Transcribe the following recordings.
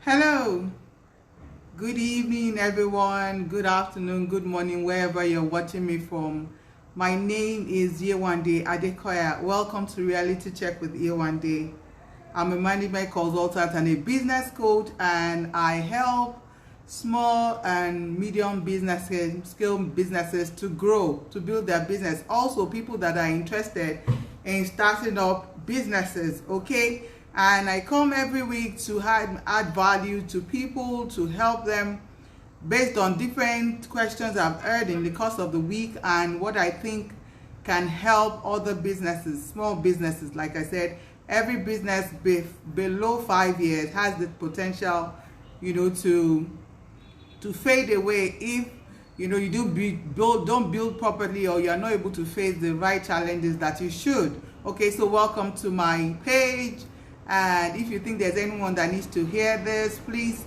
Hello, good evening, everyone. Good afternoon, good morning, wherever you're watching me from. My name is YEWANDE ADEKOYA. Welcome to Reality Check with YEWANDE. I'm a management consultant and a business coach, and I help small and medium businesses, scale businesses to grow, to build their business. Also, people that are interested in starting up businesses, okay? And I come every week to add value to people, to help them based on different questions I've heard in the course of the week and what I think can help other businesses, small businesses. Like I said, every business below 5 years has the potential, to fade away if you don't build properly, or you are not able to face the right challenges that you should. Okay, so welcome to my page. And if you think there's anyone that needs to hear this, please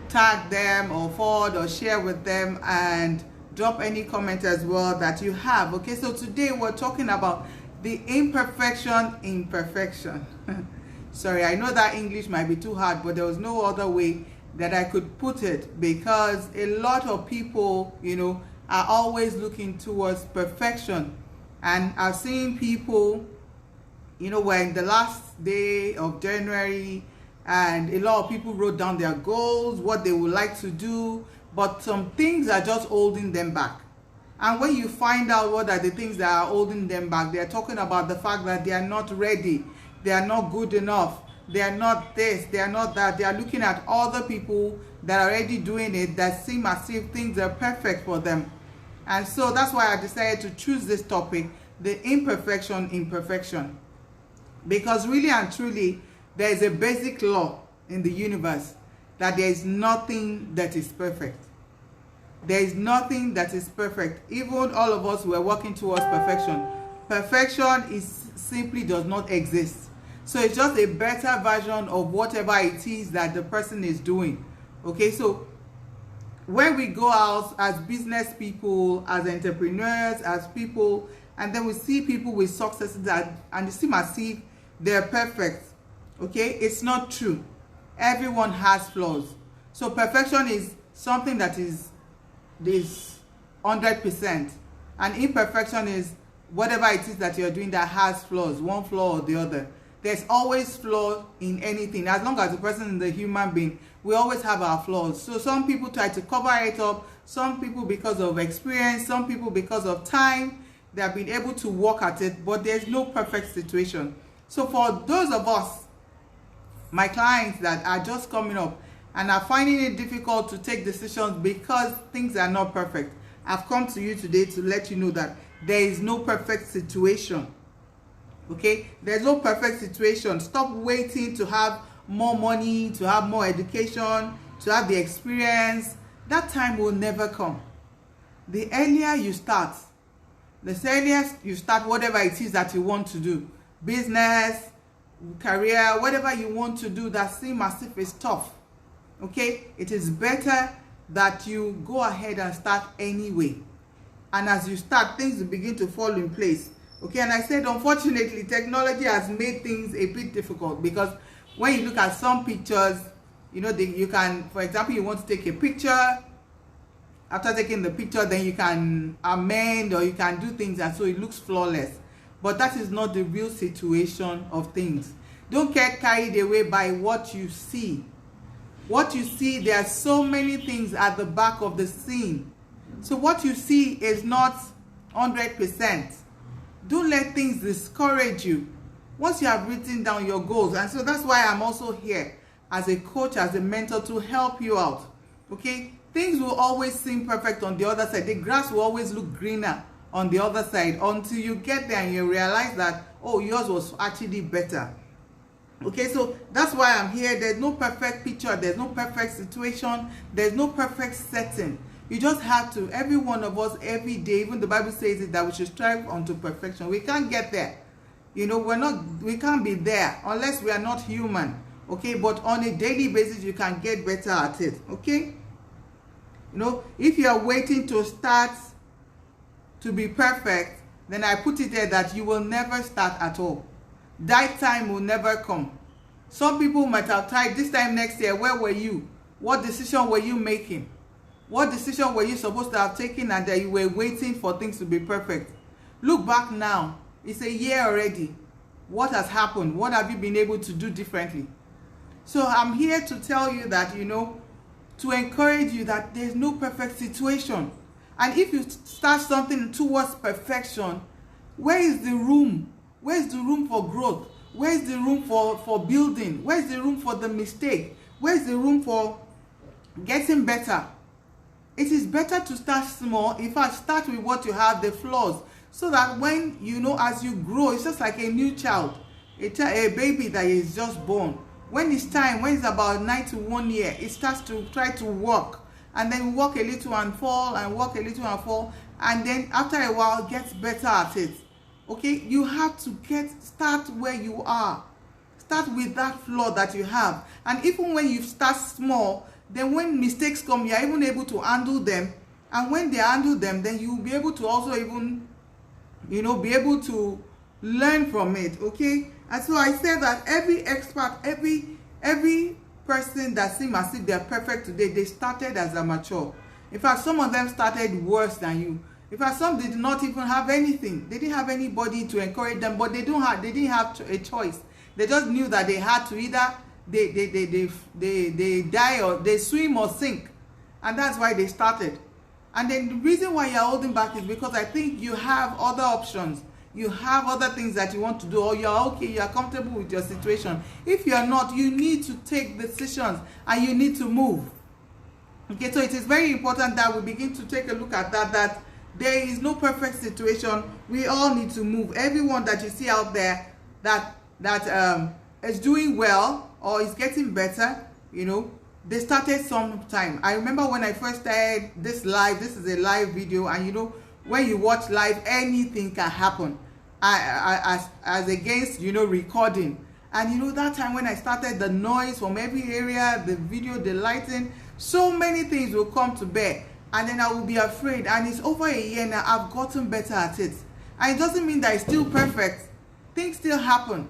tag them or forward or share with them, and drop any comment as well that you have. Okay, so today we're talking about the imperfection. Sorry, I know that English might be too hard, but there was no other way that I could put it, because a lot of people, are always looking towards perfection. And I've seen people, we're in the last day of January, and a lot of people wrote down their goals, what they would like to do, but some things are just holding them back. And when you find out what are the things that are holding them back, they're talking about the fact that they are not ready, they are not good enough, they are not this, they are not that. They are looking at other people that are already doing it, that seem as if things are perfect for them. And so that's why I decided to choose this topic, the imperfection. Because really and truly, there is a basic law in the universe that there is nothing that is perfect. There is nothing that is perfect. Even all of us who are working towards perfection. Perfection simply does not exist. So it's just a better version of whatever it is that the person is doing. Okay, so when we go out as business people, as entrepreneurs, as people, and then we see people with successes and it seems as if they're perfect, okay? It's not true. Everyone has flaws. So perfection is something that is 100%, and imperfection is whatever it is that you're doing that has flaws, one flaw or the other. There's always flaw in anything. As long as the person is a human being, we always have our flaws. So some people try to cover it up, some people because of experience, some people because of time, they have been able to work at it, but there's no perfect situation. So for those of us, my clients that are just coming up and are finding it difficult to take decisions because things are not perfect, I've come to you today to let you know that there is no perfect situation. Okay, there's no perfect situation. Stop waiting to have more money, to have more education, to have the experience. That time will never come. The earlier you start, whatever it is that you want to do, business, career, whatever you want to do that seems as if it's tough, okay, it is better that you go ahead and start anyway. And as you start, things will begin to fall in place. Okay, and I said, unfortunately, technology has made things a bit difficult, because when you look at some pictures, you can, for example, you want to take a picture. After taking the picture, then you can amend or you can do things, and so it looks flawless. But that is not the real situation of things. Don't get carried away by what you see. What you see, there are so many things at the back of the scene. So what you see is not 100%. Don't let things discourage you once you have written down your goals. And so that's why I'm also here as a coach, as a mentor, to help you out. Okay, things will always seem perfect on the other side. The grass will always look greener on the other side, until you get there and you realize that, oh, yours was actually better. Okay, so that's why I'm here. There's no perfect picture, there's no perfect situation, there's no perfect setting. You just have to, every one of us, every day, even the Bible says it, that we should strive unto perfection. We can't get there. We can't be there unless we are not human. Okay, but on a daily basis, you can get better at it. Okay, if you are waiting to start to be perfect, then I put it there that you will never start at all. That time will never come. Some people might have tried this time next year. Where were you? What decision were you making? What decision were you supposed to have taken and that you were waiting for things to be perfect? Look back now. It's a year already. What has happened? What have you been able to do differently? So I'm here to tell you that, you know, to encourage you that there's no perfect situation. And if you start something towards perfection, where is the room? Where is the room for growth? Where is the room for building? Where is the room for the mistake? Where is the room for getting better? It is better to start small. In fact, start with what you have, the flaws, so that when, you know, as you grow, it's just like a new child, a baby that is just born. When it's time, when it's about 9 to 1 year, it starts to try to walk. And then walk a little and fall, and walk a little and fall. And then after a while, gets better at it. Okay? You have to start where you are. Start with that flaw that you have. And even when you start small, then when mistakes come, you are even able to handle them. And when they handle them, then you will be able to also even, you know, be able to learn from it. Okay? And so I said that every expert, every person that seems as if they're perfect today, they started as amateur. In fact, some of them started worse than you. In fact, some did not even have anything. They didn't have anybody to encourage them, but they didn't have a choice. They just knew that they had to either they die or they swim or sink, and that's why they started. And then the reason why you're holding back is because I think you have other options. You have other things that you want to do, or you're okay, you're comfortable with your situation. If you're not, you need to take decisions and you need to move. Okay, so it is very important that we begin to take a look at that there is no perfect situation. We all need to move. Everyone that you see out there that is doing well or is getting better, you know, they started sometime. I remember when I first started this live, this is a live video, and you know, when you watch live, anything can happen. As against, you know, recording. And you know, that time when I started, the noise from every area, the video, the lighting, so many things will come to bear, and then I will be afraid. And it's over a year now, I've gotten better at it. And it doesn't mean that it's still perfect. Things still happen,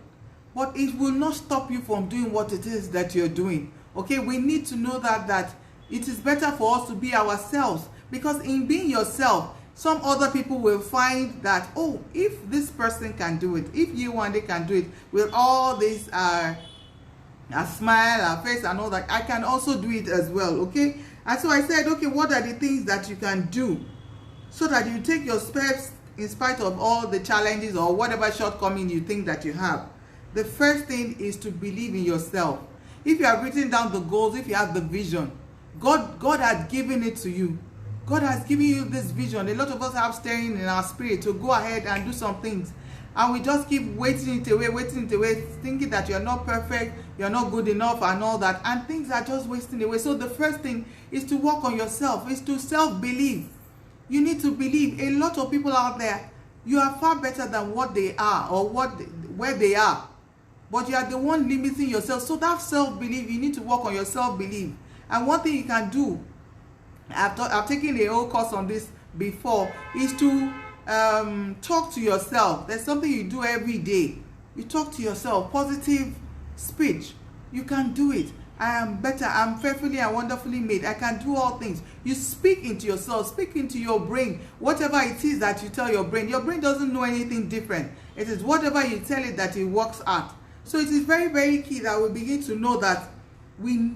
but it will not stop you from doing what it is that you're doing. Okay, we need to know that it is better for us to be ourselves, because in being yourself, some other people will find that, oh, if this person can do it, if YEWANDE can do it with all this a smile, a face and all that, I can also do it as well. Okay? And so I said, okay, what are the things that you can do so that you take your steps in spite of all the challenges or whatever shortcoming you think that you have? The first thing is to believe in yourself. If you have written down the goals, if you have the vision, God has given it to you. God has given you this vision. A lot of us have stirring in our spirit to go ahead and do some things, and we just keep waiting it away, thinking that you're not perfect, you're not good enough and all that, and things are just wasting away. So the first thing is to work on yourself, is to self-believe. You need to believe. A lot of people out there, you are far better than what they are or where they are, but you are the one limiting yourself. So that self-belief, you need to work on your self-belief. And one thing you can do, I've taken a whole course on this before, is to talk to yourself. There's something you do every day. You talk to yourself, positive speech. You can do it. I am better. I'm fearfully and wonderfully made. I can do all things. You speak into yourself, speak into your brain. Whatever it is that you tell your brain doesn't know anything different. It is whatever you tell it that it works at. So it is very, very key that we begin to know that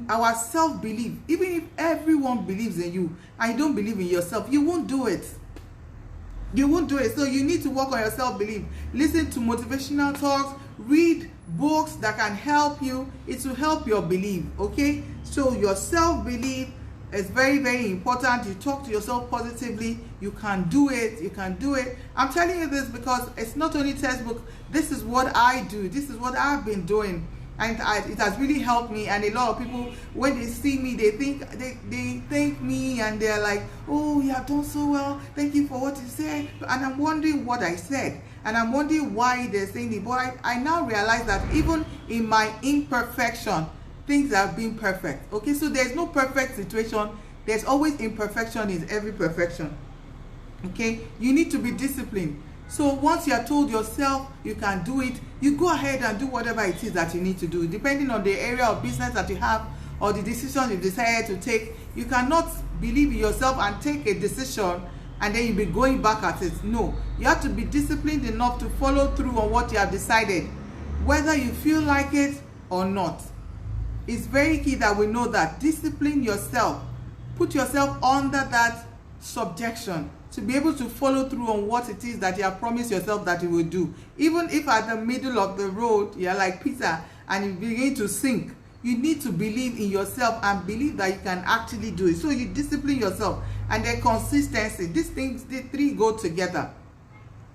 our self-belief, even if everyone believes in you and you don't believe in yourself, you won't do it. You won't do it. So you need to work on your self-belief. Listen to motivational talks, read books that can help you. It will help your belief. Okay, so your self-belief is very, very important. You talk to yourself positively. You can do it. You can do it. I'm telling you this because it's not only textbook. This is what I do. This is what I've been doing. And it has really helped me. And a lot of people, when they see me, they thank me, and they're like, oh, you have done so well, thank you for what you said. And I'm wondering what I said, and I'm wondering why they're saying it. But I now realize that even in my imperfection, things have been perfect. Okay, so there's no perfect situation. There's always imperfection in every perfection. Okay, you need to be disciplined. So once you are told yourself you can do it, you go ahead and do whatever it is that you need to do, depending on the area of business that you have or the decision you decided to take. You cannot believe in yourself and take a decision and then you'll be going back at it. No, you have to be disciplined enough to follow through on what you have decided, whether you feel like it or not. It's very key that we know that. Discipline yourself. Put yourself under that subjection to be able to follow through on what it is that you have promised yourself that you will do. Even if at the middle of the road you're like Peter and you begin to sink, you need to believe in yourself and believe that you can actually do it. So you discipline yourself, and then consistency. These things, the three go together.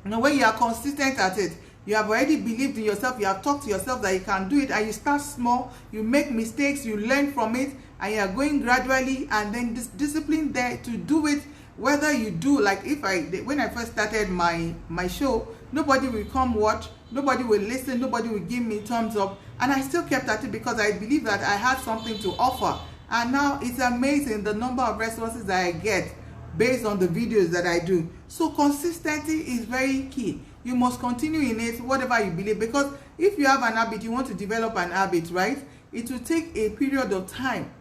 Now when you are consistent at it, you have already believed in yourself, you have talked to yourself that you can do it, and you start small, you make mistakes, you learn from it, and you are going gradually, and then this discipline there to do it. Whether you do, like when I first started my show, nobody will come watch, nobody will listen, nobody will give me thumbs up, and I still kept at it because I believe that I had something to offer. And now it's amazing the number of responses that I get based on the videos that I do. So consistency is very key. You must continue in it, whatever you believe, because if you have an habit, you want to develop an habit, right? It will take a period of time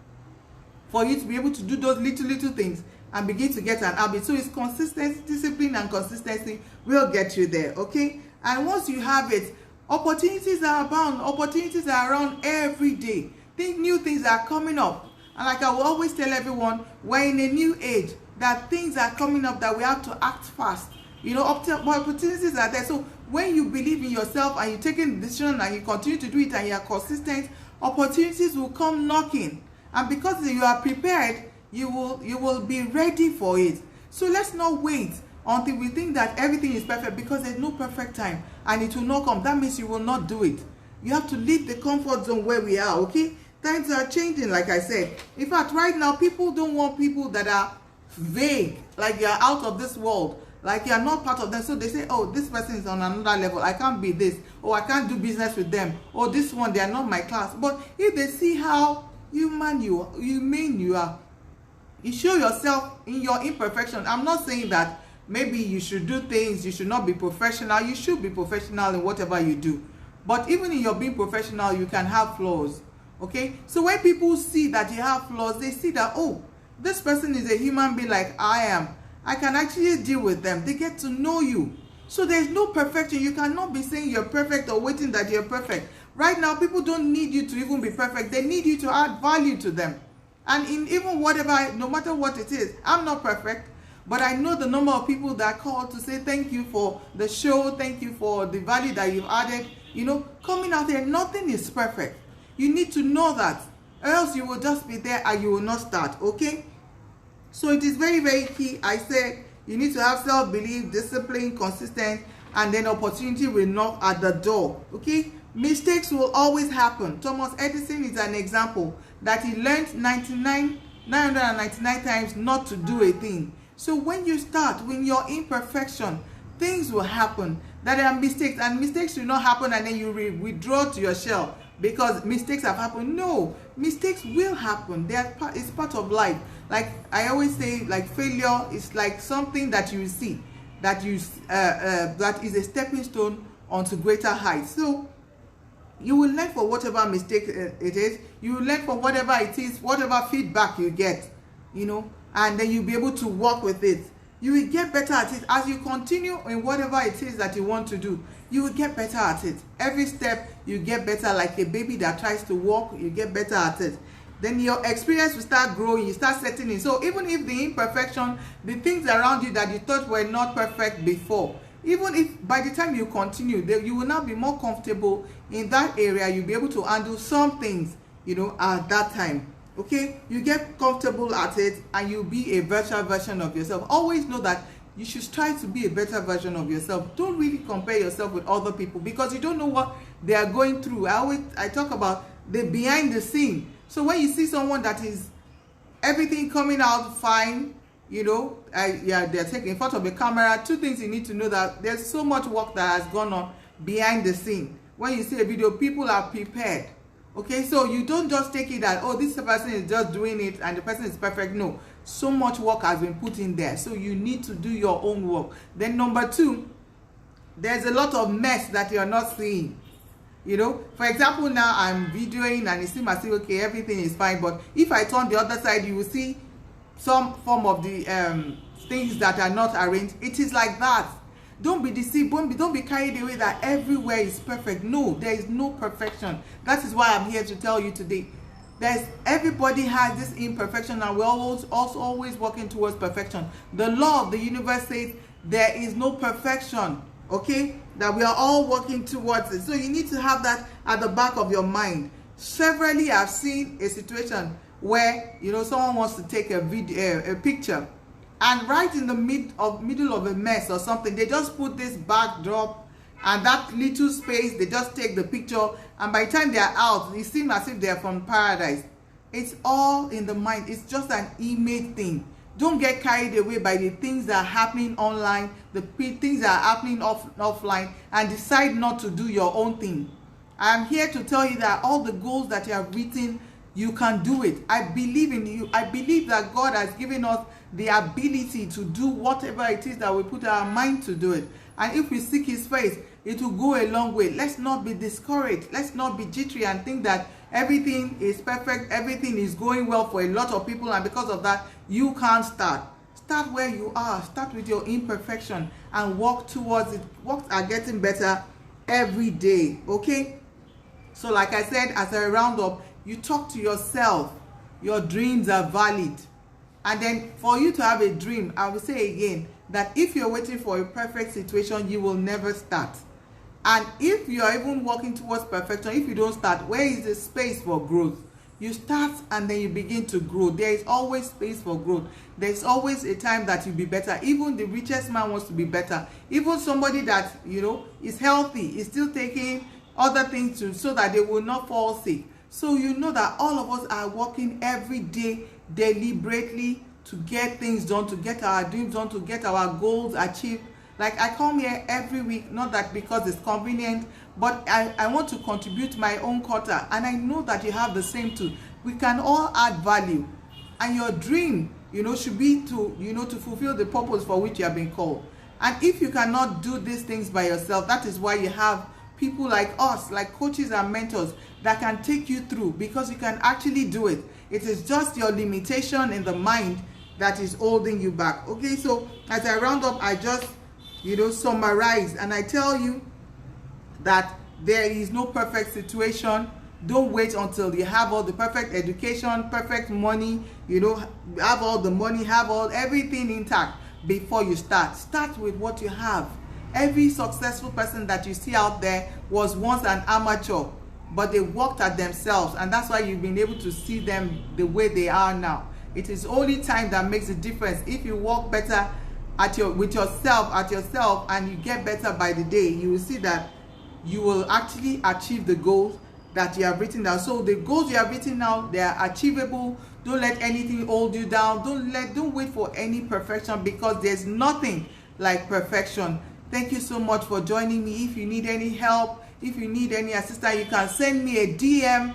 for you to be able to do those little things and begin to get an habit. So it's consistency, discipline, and consistency will get you there, okay? And once you have it, opportunities are abound. Opportunities are around every day. New things are coming up. And like I will always tell everyone, we're in a new age, that things are coming up that we have to act fast. You know, opportunities are there. So when you believe in yourself and you're taking the decision and you continue to do it and you are consistent, opportunities will come knocking. And because you are prepared, you will be ready for it. So let's not wait until we think that everything is perfect, because there's no perfect time and it will not come. That means you will not do it. You have to leave the comfort zone where we are, okay? Times are changing, like I said. In fact, right now, people don't want people that are vague, like you're out of this world, like you're not part of them. So they say, oh, this person is on another level, I can't be this, or I can't do business with them, or this one, they are not my class. But if they see how human you are, you show yourself in your imperfection. I'm not saying that maybe you should do things, you should not be professional. You should be professional in whatever you do. But even in your being professional, you can have flaws, okay? So when people see that you have flaws, they see that, oh, this person is a human being like I am. I can actually deal with them. They get to know you. So there's no perfection. You cannot be saying you're perfect or waiting that you're perfect. Right now, people don't need you to even be perfect. They need you to add value to them. And in even whatever, no matter what it is, I'm not perfect, but I know the number of people that call to say thank you for the show, thank you for the value that you've added. You know, coming out there, nothing is perfect. You need to know that, or else you will just be there and you will not start, okay? So it is very, very key. I said you need to have self-belief, discipline, consistent, and then opportunity will knock at the door, okay? Mistakes will always happen. Thomas Edison is an example that he learned 999 times not to do a thing. So when you start, when you're imperfection, things will happen. That are mistakes, and mistakes will not happen and then you withdraw to your shell because mistakes have happened. No, mistakes will happen. It's part of life. Like I always say, like failure is like something that you see, that that is a stepping stone onto greater heights. So you will learn for whatever mistake it is. You will learn for whatever it is, whatever feedback you get, you know, and then you'll be able to work with it. You will get better at it. As you continue in whatever it is that you want to do, you will get better at it. Every step, you get better. Like a baby that tries to walk, you get better at it. Then your experience will start growing, you start settling in. So even if the imperfection, the things around you that you thought were not perfect before, even if by the time you continue, you will now be more comfortable in that area. You'll be able to handle some things, you know, at that time. Okay, you get comfortable at it and you'll be a better version of yourself. Always know that you should try to be a better version of yourself. Don't really compare yourself with other people because you don't know what they are going through. I talk about the behind the scene. So when you see someone that is everything coming out fine, you know, they're taking in front of the camera, two things you need to know: that there's so much work that has gone on behind the scene. When you see a video, people are prepared. Okay, so you don't just take it that, oh, this person is just doing it and the person is perfect. No, so much work has been put in there. So you need to do your own work. Then number two, there's a lot of mess that you're not seeing. You know, for example, now I'm videoing and it seems as if, okay, everything is fine, but if I turn the other side, you will see some form of the things that are not arranged. It is like that. Don't be deceived. Don't be carried away that everywhere is perfect. No, there is no perfection. That is why I'm here to tell you today. Everybody has this imperfection, and we're always working towards perfection. The law of the universe says there is no perfection, okay? That we are all working towards it. So you need to have that at the back of your mind. Severally, I've seen a situation where, you know, someone wants to take a picture, and right in the middle of a mess or something, they just put this backdrop and that little space, they just take the picture, and by the time they are out, it seems as if they are from paradise. It's all in the mind. It's just an image thing. Don't get carried away by the things that are happening online, the things that are happening offline, and decide not to do your own thing. I'm here to tell you that all the goals that you have written, you can do it. I believe in you. I believe that God has given us the ability to do whatever it is that we put our mind to do it. And if we seek his face, it will go a long way. Let's not be discouraged. Let's not be jittery and think that everything is perfect, everything is going well for a lot of people, and because of that, you can't start. Start where you are. Start with your imperfection and walk towards it. Work at getting better every day, okay? So like I said, as a roundup, you talk to yourself. Your dreams are valid. And then for you to have a dream, I will say again that if you're waiting for a perfect situation, you will never start. And if you are even working towards perfection, if you don't start, where is the space for growth? You start and then you begin to grow. There is always space for growth. There's always a time that you'll be better. Even the richest man wants to be better. Even somebody that, you know, is healthy is still taking other things so that they will not fall sick. So you know that all of us are working every day deliberately to get things done, to get our dreams done, to get our goals achieved. Like I come here every week, not that because it's convenient, but I want to contribute my own quota, and I know that you have the same too. We can all add value, and your dream, you know, should be to, you know, to fulfill the purpose for which you have been called. And if you cannot do these things by yourself, that is why you have people like us, like coaches and mentors that can take you through, because you can actually do it. It is just your limitation in the mind that is holding you back. Okay, so as I round up, I just, you know, summarize, and I tell you that there is no perfect situation. Don't wait until you have all the perfect education, perfect money, you know, have all the money, have everything intact before you start. Start with what you have. Every successful person that you see out there was once an amateur, but they worked at themselves, and that's why you've been able to see them the way they are now. It is only time that makes a difference. If you work better with yourself, and you get better by the day, you will see that you will actually achieve the goals that you have written down. So the goals you have written down, they are achievable. Don't let anything hold you down. Don't wait for any perfection, because there's nothing like perfection. Thank you so much for joining me. If you need any help, if you need any assistance, you can send me a DM.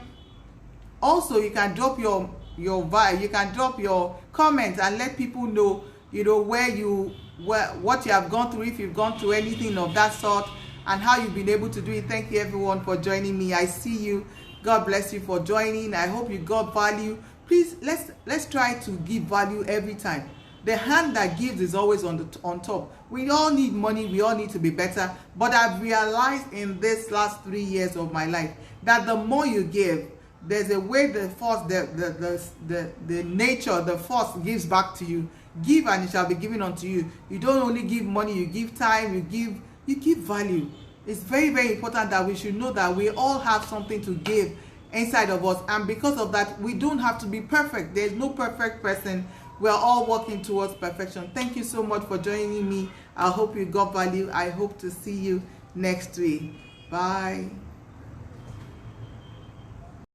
Also, you can drop your vibe, you can drop your comments and let people know, you know, what you have gone through, if you've gone through anything of that sort, and how you've been able to do it. Thank you everyone for joining me. I see you. God bless you for joining. I hope you got value. Please, let's try to give value every time. The hand that gives is always on top. We all need money. We all need to be better. But I've realized in this last 3 years of my life that the more you give, there's a way the force, the nature, the force gives back to you. Give and it shall be given unto you. You don't only give money, you give time, you give value. It's very, very important that we should know that we all have something to give inside of us, and because of that, we don't have to be perfect. There's no perfect person. We're all working towards perfection. Thank you so much for joining me. I hope you got value. I hope to see you next week. Bye.